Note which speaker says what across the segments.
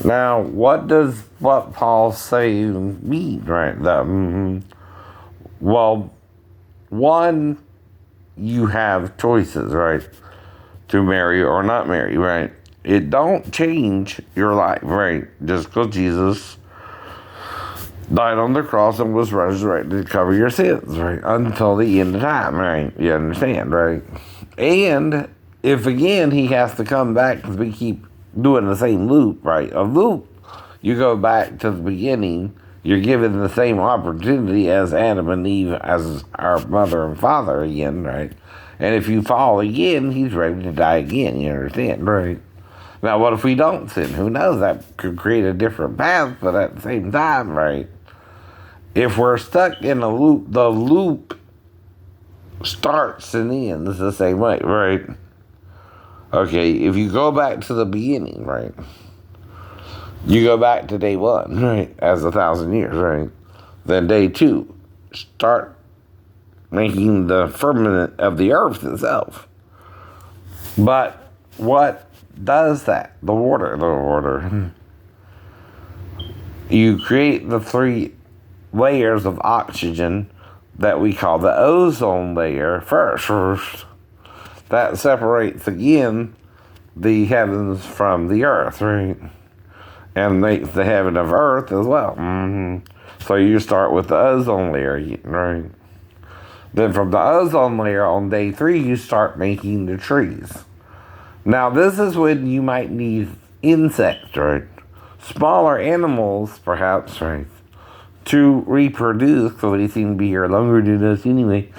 Speaker 1: Now, what Paul say mean, right? Well, one, you have choices, right? To marry or not marry, right? It don't change your life, right? Just because Jesus died on the cross and was resurrected to cover your sins, right? Until the end of time, right? You understand, right? And if again he has to come back because we keep doing the same loop, right? A loop, you go back to the beginning, you're given the same opportunity as Adam and Eve, as our mother and father again, right? And if you fall again, he's ready to die again, you understand, right? Now, what if we don't sin? Who knows? That could create a different path, but at the same time, right? If we're stuck in a loop, the loop starts and ends the same way, right? Okay, if you go back to the beginning, right? You go back to day one, right? As 1,000 years, right? Then day two, start making the firmament of the earth itself. But what does that? The water. You create the three layers of oxygen that we call the ozone layer first. That separates again the heavens from the earth, right? And makes the heaven of earth as well. So you start with the ozone layer, right? Then from the ozone layer on day 3, you start making the trees. Now this is when you might need insects, right? Smaller animals, perhaps, right? To reproduce, because they seem to be here longer than us anyway,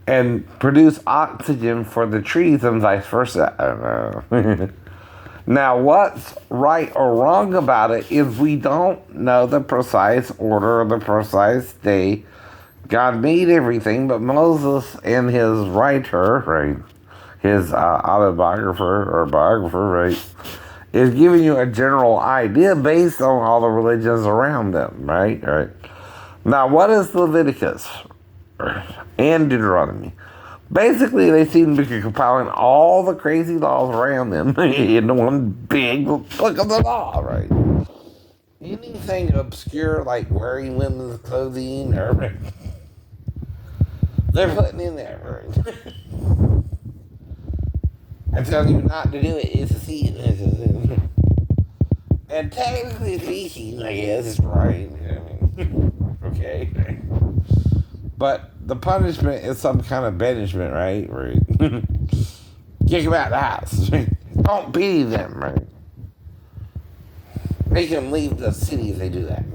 Speaker 1: and produce oxygen for the trees and vice versa. I don't know. Now, what's right or wrong about it is we don't know the precise order or the precise day. God made everything, but Moses and his writer, right, his autobiographer or biographer, right, is giving you a general idea based on all the religions around them, right? Right. Now, what is Leviticus and Deuteronomy? Basically, they seem to be compiling all the crazy laws around them into one big book of the law, right? Anything obscure like wearing women's clothing, or they're putting in there, right? I tell you not to do it, it's a sin. And technically speaking, I guess it's right. Okay. But the punishment is some kind of banishment, right? Right. Kick them out of the house. Don't pity them, right? Make them leave the city if they do that.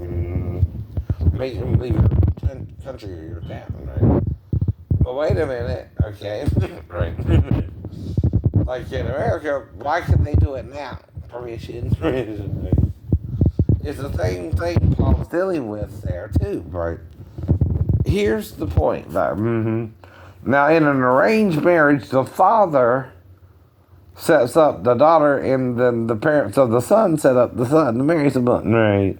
Speaker 1: Make them leave your country or your town, right? But wait a minute, okay? Right. Like in America, why can they do it now? Permission. It's the same thing Paul's dealing with there, too, right? Here's the point, though. Now, in an arranged marriage, the father sets up the daughter, and then the parents of the son set up the son to marry someone, right?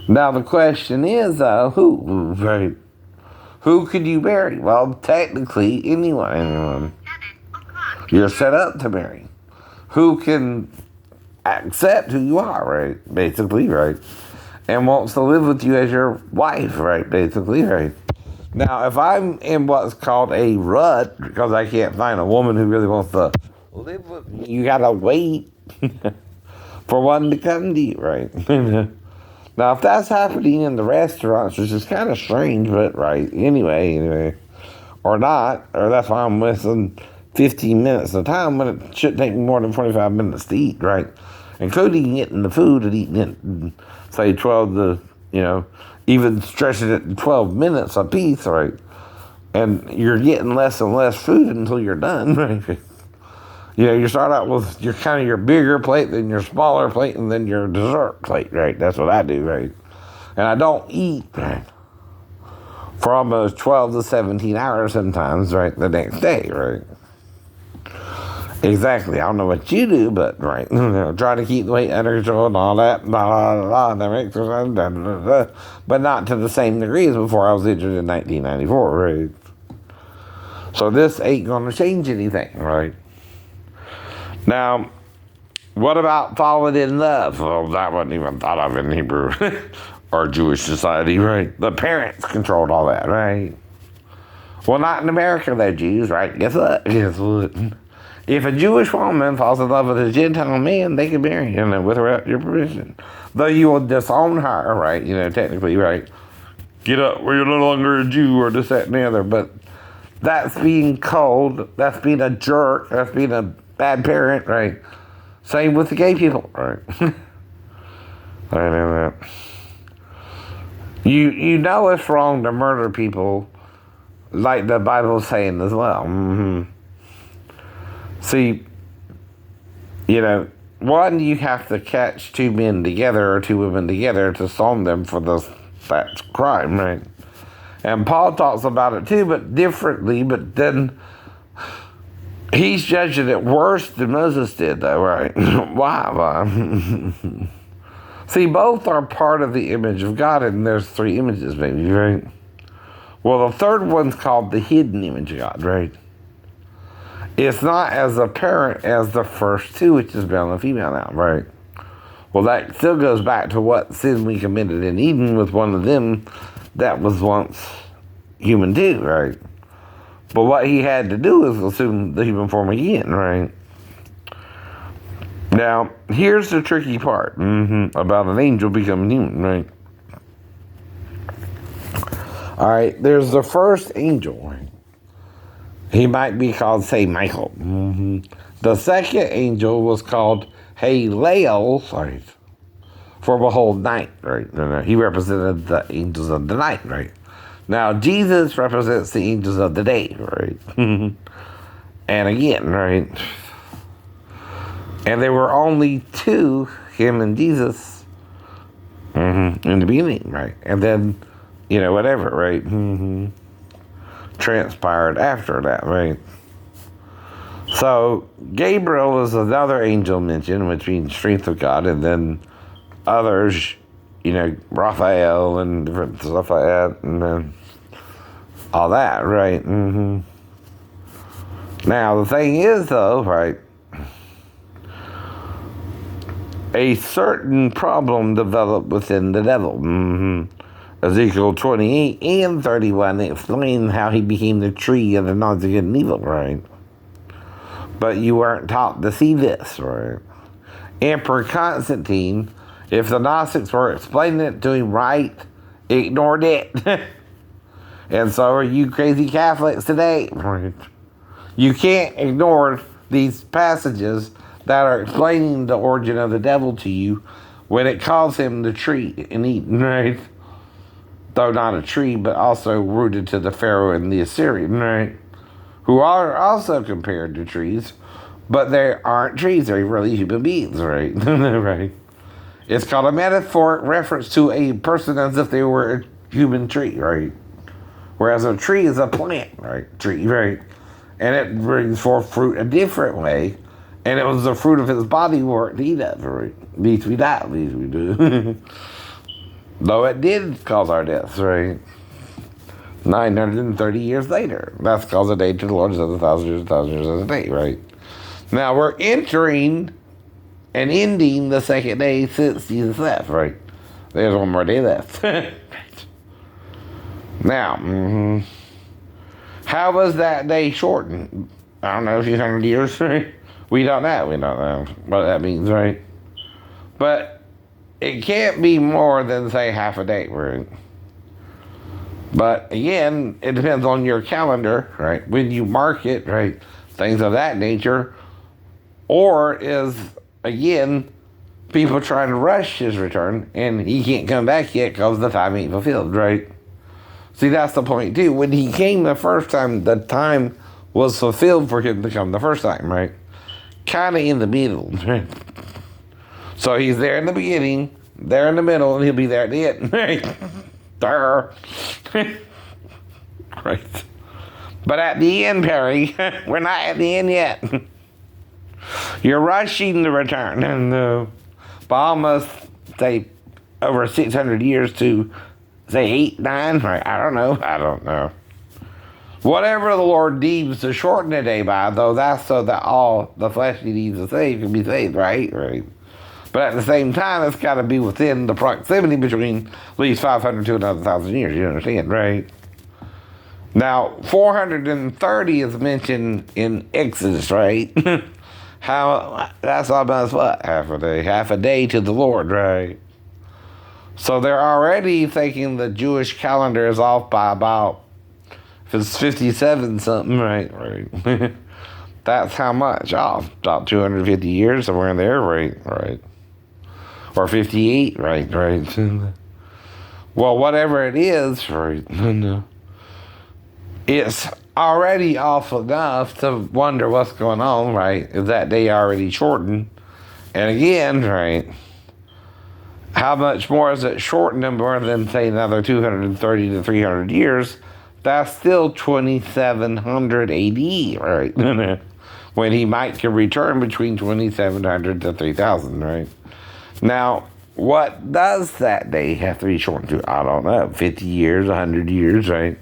Speaker 1: Now, the question is, though, who, right? Who could you marry? Well, technically, anyone. You're set up to marry. Who can accept who you are, right? Basically, right? And wants to live with you as your wife, right? Basically, right? Now, if I'm in what's called a rut, because I can't find a woman who really wants to live with me, you gotta wait for one to come to you, right? Now, if that's happening in the restaurants, which is kind of strange, but right, anyway, or not, or that's why I'm missing 15 minutes of time when it should take more than 25 minutes to eat, right? Including getting the food and eating it, say 12 to, even stretching it to 12 minutes a piece, right? And you're getting less and less food until you're done, right? You start out with your bigger plate, then your smaller plate, and then your dessert plate, right? That's what I do, right? And I don't eat, right, for almost 12 to 17 hours sometimes, right, the next day, right? Exactly. I don't know what you do, but, right, trying to keep the weight under control and all that, that makes sense, but not to the same degree as before I was injured in 1994, right? So this ain't going to change anything, right? Now, What about falling in love? Well, that wasn't even thought of in Hebrew or Jewish society, right? The parents controlled all that, right? Well, not in America, they're Jews, right? Guess what? Guess what? If a Jewish woman falls in love with a Gentile man, they can marry him without your permission. Though you will disown her, right? Technically, right? Get up, we're no longer a Jew or this, that, and the other. But that's being cold. That's being a jerk. That's being a bad parent, right? Same with the gay people, right? I know that. You know it's wrong to murder people, like the Bible's saying as well. Mm-hmm. See, one, you have to catch two men together or two women together to stone them for that crime, right? And Paul talks about it too, but differently, but then he's judging it worse than Moses did, though, right? Why? See, both are part of the image of God, and there's three images, maybe, right? Well, the third one's called the hidden image of God, right? It's not as apparent as the first two, which is male and female now, right? Well, that still goes back to what sin we committed in Eden with one of them that was once human too, right? But what he had to do is assume the human form again, right? Now, here's the tricky part about an angel becoming human, right? All right, there's the first angel, right? He might be called, say, Michael. The second angel was called Halel, for behold, night, right? He represented the angels of the night, right? Now, Jesus represents the angels of the day, right? And again, right? And there were only two, him and Jesus, in the beginning, right? And then, whatever, right? Transpired after that, right? So Gabriel is another angel mentioned, which means strength of God, and then others, Raphael and different stuff like that, and then all that, right? Now the thing is, though, right? A certain problem developed within the devil. Ezekiel 28 and 31 explain how he became the tree of the knowledge of good and evil, right? But you weren't taught to see this, right? Emperor Constantine, if the Gnostics were explaining it to him right, ignored it. And so are you crazy Catholics today, right? You can't ignore these passages that are explaining the origin of the devil to you when it calls him the tree in Eden, right? Though not a tree, but also rooted to the Pharaoh and the Assyrian, right? Who are also compared to trees, but they aren't trees, they're really human beings, right? Right. It's called a metaphoric reference to a person as if they were a human tree, right? Whereas a tree is a plant, right? Tree, right? And it brings forth fruit a different way, and it was the fruit of his body we weren't to eat of, right? At least we die, at least we do. Though it did cause our deaths, right? 930 years later. That's called a day to the Lord is 1,000 years as a day, right? Now we're entering and ending the second day since Jesus left, right? There's one more day left. Now, how was that day shortened? I don't know, a few hundred years, right? We don't know what that means, right? But it can't be more than, say, half a day, right? But again, it depends on your calendar, right? When you mark it, right? Things of that nature. Or is, again, people trying to rush his return and he can't come back yet because the time ain't fulfilled, right? See, that's the point, too. When he came the first time, the time was fulfilled for him to come the first time, right? Kind of in the middle, right? So he's there in the beginning, there in the middle, and he'll be there at the end. Right. But at the end, Perry, we're not at the end yet. You're rushing the return. And by almost, say, over 600 years to, say, 8, 9, right? I don't know. Whatever the Lord deems to shorten a day by, though, that's so that all the fleshly needs of saved can be saved, right? Right. But at the same time, it's got to be within the proximity between at least 500 to another 1,000 years. You understand, right? Now, 430 is mentioned in Exodus, right? How that's almost what? Half a day to the Lord, right? So they're already thinking the Jewish calendar is off by about, if it's 57 something, right? Right. That's how much off? About 250 years, somewhere in there, right? Right. Or 58, right? Right. Well, whatever it is, right? It's already off enough to wonder what's going on, right? Is that day already shortened? And again, right, how much more is it shortened more than, say, another 230 to 300 years? That's still 2700 AD, right? When he might can return between 2700 to 3000, right? Now, what does that day have to be shortened to? I don't know, 50 years, 100 years, right?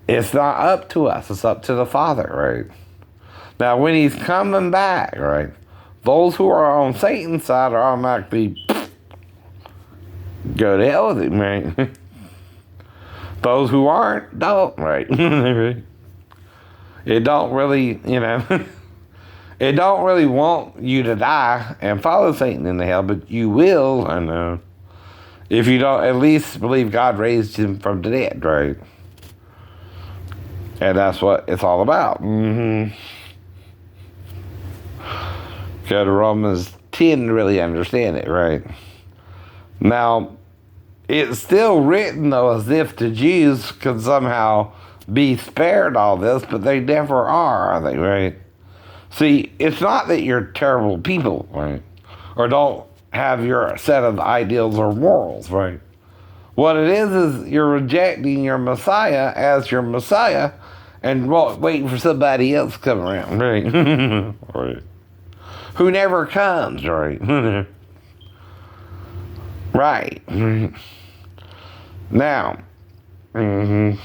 Speaker 1: It's not up to us. It's up to the Father, right? Now, when he's coming back, right, those who are on Satan's side are automatically go to hell with him, right? Those who aren't, don't, right? It don't really, it don't really want you to die and follow Satan into hell, but you will, I know, if you don't at least believe God raised him from the dead, right? And that's what it's all about. Go to Romans 10 to really understand it, right? Now, it's still written, though, as if the Jews could somehow be spared all this, but they never are they, right? See, it's not that you're terrible people, right? Or don't have your set of ideals or morals, right? What it is you're rejecting your Messiah as your Messiah and waiting for somebody else to come around, right? Right. Who never comes, right? Right. Now, from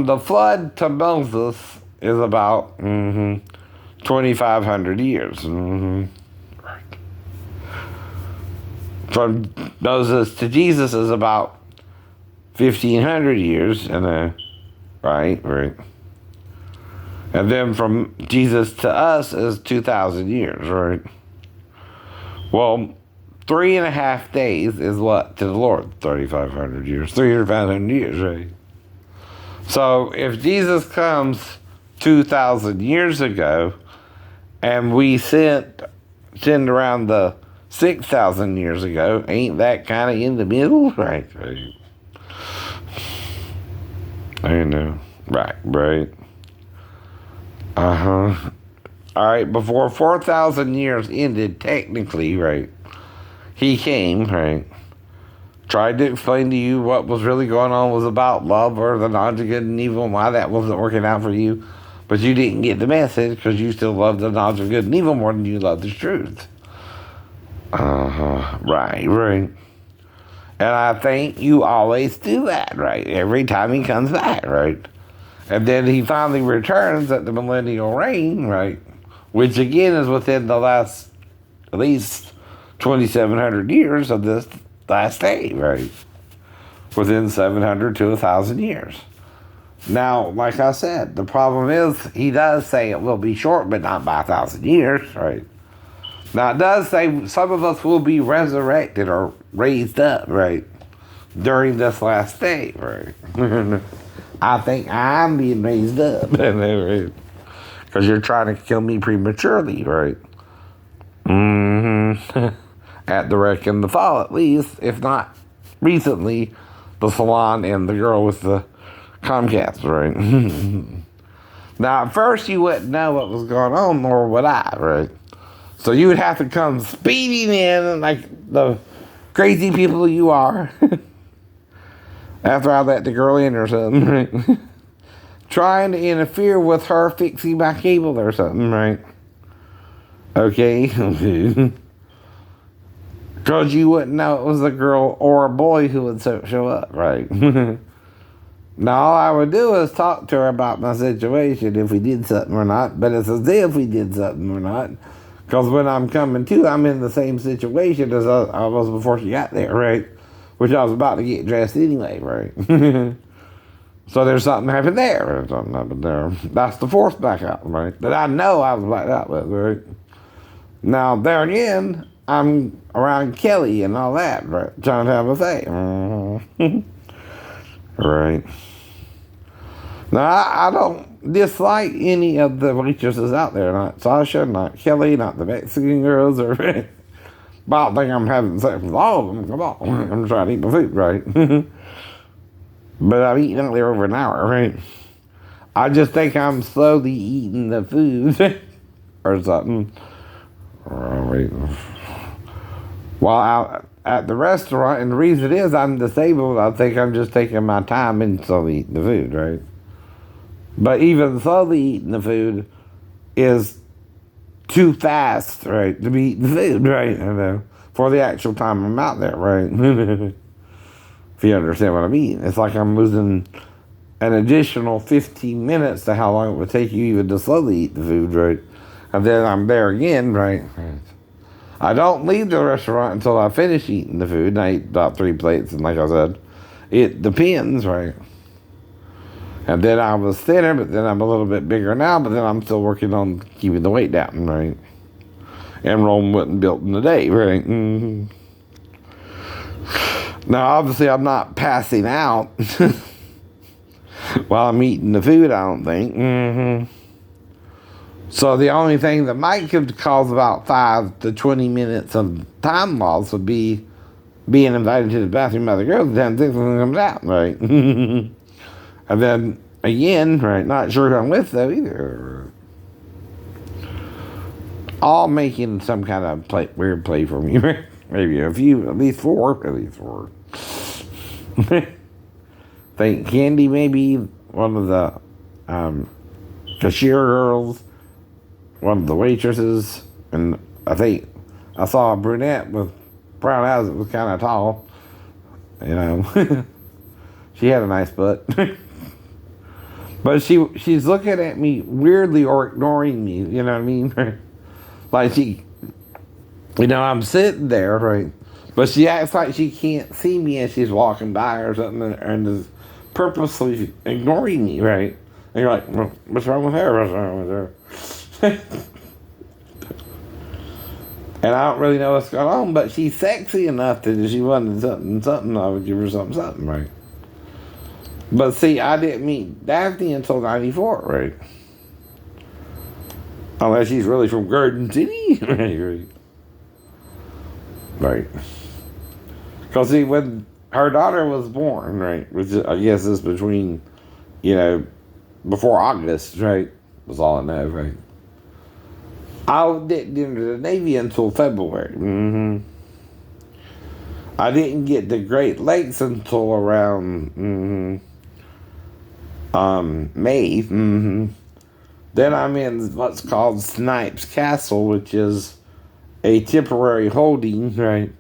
Speaker 1: the flood to Moses is about 2,500 years. Right. From Moses to Jesus is about 1,500 years, and right. And then from Jesus to us is 2,000 years, right? Well, 3.5 days is what to the Lord? 3,500 years, 3,500 years, right? So if Jesus comes 2,000 years ago, and we sinned around the 6,000 years ago, ain't that kind of in the middle, right? I know, right. All right, before 4,000 years ended, technically, right, he came, right, tried to explain to you what was really going on was about love or the knowledge of good and evil and why that wasn't working out for you. But you didn't get the message because you still love the knowledge of good and evil more than you love the truth. Right. And I think you always do that, right? Every time he comes back, right? And then he finally returns at the millennial reign, right? Which again is within the last, at least 2,700 years of this last day, right? Within 700 to 1,000 years. Now, like I said, the problem is he does say it will be short, but not by 1,000 years, right? Now, it does say some of us will be resurrected or raised up, right, during this last day, right? I think I'm being raised up, because you're trying to kill me prematurely, right? At the wreck and the fall, at least, if not recently, the salon and the girl with the Comcast, right? Now, at first, you wouldn't know what was going on, nor would I, right? So you would have to come speeding in like the crazy people you are. After I let the girl in or something, right? Trying to interfere with her fixing my cable or something, right? Okay. Because you wouldn't know it was a girl or a boy who would show up, right? Now, all I would do is talk to her about my situation, if we did something or not. But it's as if we did something or not. Because when I'm coming to, I'm in the same situation as I was before she got there, right? Which I was about to get dressed anyway, right? So there's something happened there. There's something happened there. That's the fourth blackout, right? That I know I was blacked out with, right? Now, there again, I'm around Kelly and all that, right? Trying to have a thing. Right. Now, I don't dislike any of the waitresses out there. Not Sasha, not Kelly, not the Mexican girls, or but I don't think I'm having sex with all of them. Come on. I'm trying to eat my food, right? But I'm eating only over an hour, right? I just think I'm slowly eating the food or something. Right. While out at the restaurant, and the reason is I'm disabled, I think I'm just taking my time and slowly eating the food, right? But even slowly eating the food is too fast, right, to be eating food, right? I know. For the actual time I'm out there, right? If you understand what I mean. It's like I'm losing an additional 15 minutes to how long it would take you even to slowly eat the food, right? And then I'm there again, right? I don't leave the restaurant until I finish eating the food, and I eat about 3 plates, and like I said, it depends, right? And then I was thinner, but then I'm a little bit bigger now, but then I'm still working on keeping the weight down, right? And Rome wasn't built in a day, right? Mm-hmm. Now, obviously, I'm not passing out while I'm eating the food, I don't think. Mm-hmm. So the only thing that might could cause about 5 to 20 minutes of time loss would be being invited to the bathroom by the girls and then things comes out, right? And then, again, right, not sure who I'm with, though, either. All making some kind of weird play for me. Maybe a few, at least four. Think Candy, maybe, one of the cashier girls, one of the waitresses, and I think I saw a brunette with brown eyes that was kind of tall. You know, she had a nice butt. But she's looking at me weirdly or ignoring me, you know what I mean? Like I'm sitting there, right? But she acts like she can't see me as she's walking by or something and is purposely ignoring me, right? And you're like, well, what's wrong with her? What's wrong with her? And I don't really know what's going on, but she's sexy enough that if she wanted something, I would give her something, right? But see, I didn't meet Daphne until 94, right? Unless she's really from Garden City. Right. Because see, when her daughter was born, right, which I guess is between, before August, right, was all I know, right? I didn't enter the Navy until February. Mm-hmm. I didn't get to Great Lakes until around May. Mm-hmm. Then I'm in what's called Snipes Castle, which is a temporary holding, right,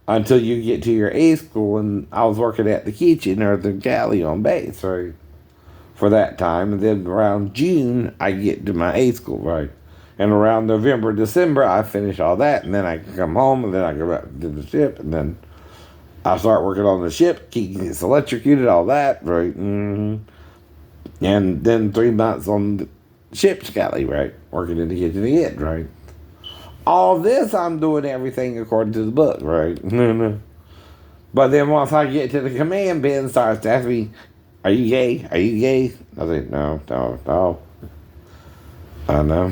Speaker 1: until you get to your A school. And I was working at the kitchen or the galley on base, right, for that time. And then around June, I get to my A school, right. And around November, December, I finish all that, and then I can come home, and then I go back to the ship, and then I start working on the ship, it's electrocuted, all that, right? Mm-hmm. And then 3 months on the ship's galley, right? Working in the kitchen again, right? All this, I'm doing everything according to the book, right? But then once I get to the command, Ben starts to ask me, are you gay? Are you gay? I say, no. I know.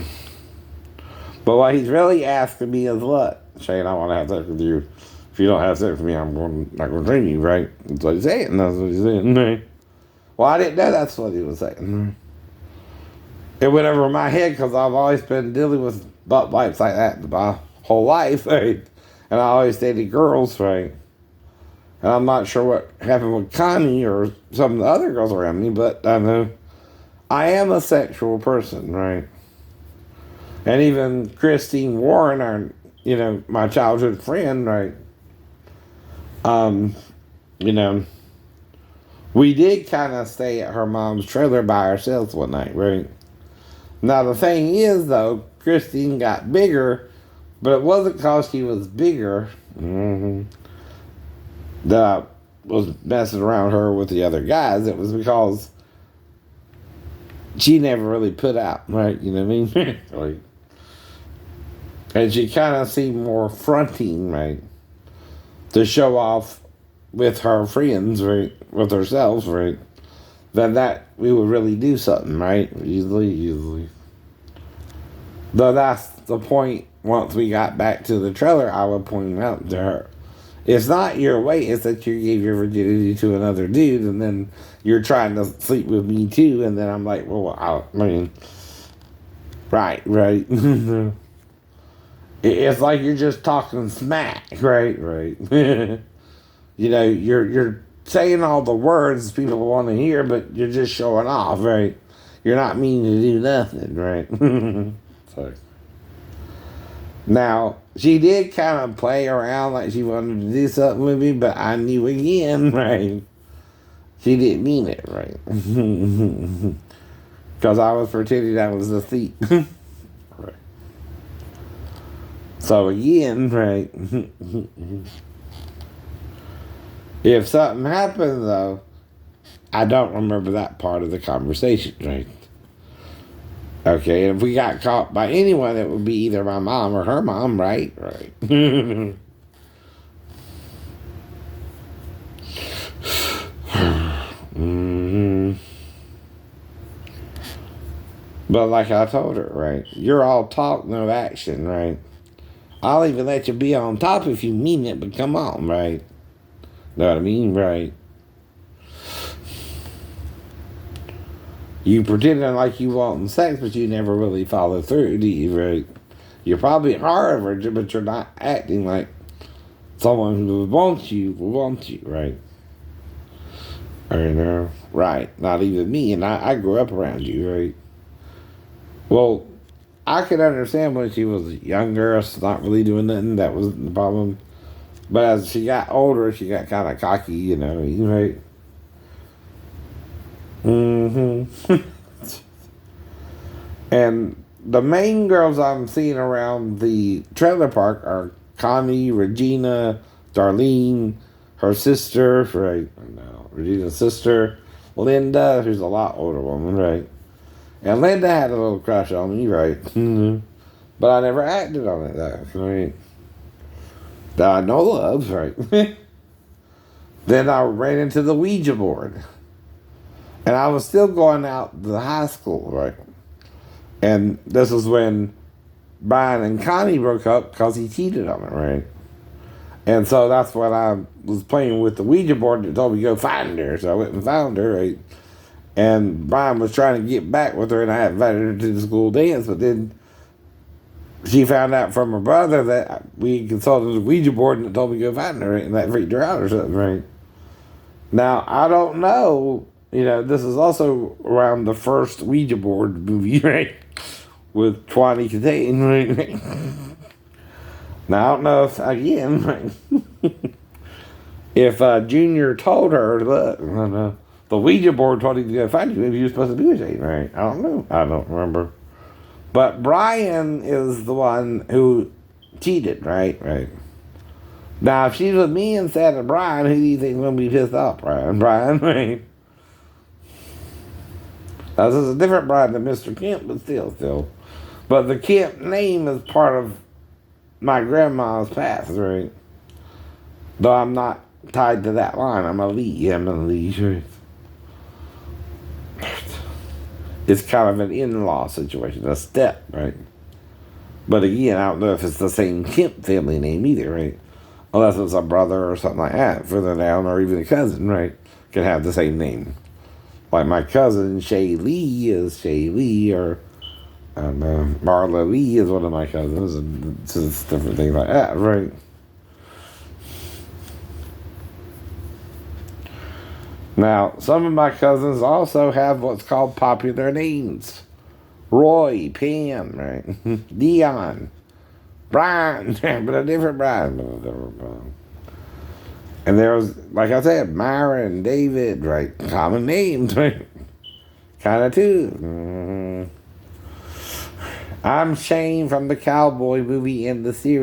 Speaker 1: But what he's really asking me is what? Shane, I want to have sex with you. If you don't have sex with me, I'm not going to train you, right? That's what he's saying. That's what he's saying. Well, I didn't know that's what he was saying. It went over my head because I've always been dealing with butt wipes like that my whole life, right? And I always dated girls, right? And I'm not sure what happened with Connie or some of the other girls around me, but I know I am a sexual person, right? And even Christine Warren, my childhood friend, right? We did kind of stay at her mom's trailer by ourselves one night, right? Now, the thing is, though, Christine got bigger, but it wasn't because she was bigger that I was messing around her with the other guys. It was because she never really put out, right? You know what I mean? Like, and she kind of seemed more fronting, right? To show off with her friends, right? With herself, right? Than that we would really do something, right? Usually. Though that's the point, once we got back to the trailer, I would point out to her. It's not your weight, it's that you gave your virginity to another dude, and then you're trying to sleep with me too, and then I'm like, well, I mean, right. It's like you're just talking smack, right. You know, you're saying all the words people want to hear, but you're just showing off, right? You're not meaning to do nothing, right? So, now, she did kind of play around like she wanted to do something with me, but I knew again, right? She didn't mean it, right? Because I was pretending I was a thief. Right. So again, right? If something happened, though, I don't remember that part of the conversation, right? Okay, and if we got caught by anyone, it would be either my mom or her mom, right? Right. Mm-hmm. But like I told her, right? You're all talk, no action, right? I'll even let you be on top if you mean it, but come on, right? Know what I mean? Right. You pretending like you wanting sex, but you never really follow through, do you? Right? You're probably hard, but you're not acting like someone who wants you, right? Or, you know, right? Not even me, and I grew up around you, right? Well, I could understand when she was younger, not really doing nothing. That was the problem. But as she got older, she got kind of cocky, you know, right? Mm-hmm. And the main girls I'm seeing around the trailer park are Connie, Regina, Darlene, her sister, right? No, Regina's sister, Linda, who's a lot older woman, right? And Linda had a little crush on me, right? But I never acted on it, though, right? That I know of, right? Then I ran into the Ouija board. And I was still going out to high school, right? And this was when Brian and Connie broke up because he cheated on her, right? And so that's when I was playing with the Ouija board that told me to go find her. So I went and found her, right? And Brian was trying to get back with her, and I invited her to the school dance, but then she found out from her brother that we consulted the Ouija board and it told me to go find her, and that freaked her out or something, right? Now, I don't know. You know, this is also around the first Ouija board movie, right? With Twani Katane, right? Now, I don't know if, again, right? If Junior told her, look, I don't know, the Ouija board told him to go find you, maybe you were supposed to do anything, right? I don't know. I don't remember. But Brian is the one who cheated, right? Right. Now, if she's with me instead of Brian, who do you think is going to be pissed off, Brian? Brian, right? Now, this is a different Brian than Mr. Kemp, but still. But the Kemp name is part of my grandma's past, right? Though I'm not tied to that line. I'm a Lee, right? It's kind of an in-law situation, a step, right? But again, I don't know if it's the same Kemp family name either, right? Unless it's a brother or something like that, further down, or even a cousin, right? Can have the same name. Like my cousin, Shay Lee, is Shay Lee, or Marla Lee is one of my cousins, and it's just different things like that, right? Now, some of my cousins also have what's called popular names. Roy, Pam, right? Dion, Brian, but a different Brian. And there was, like I said, Myra and David, right? Common names, right? Kind of too. I'm Shane from the Cowboy movie in the series.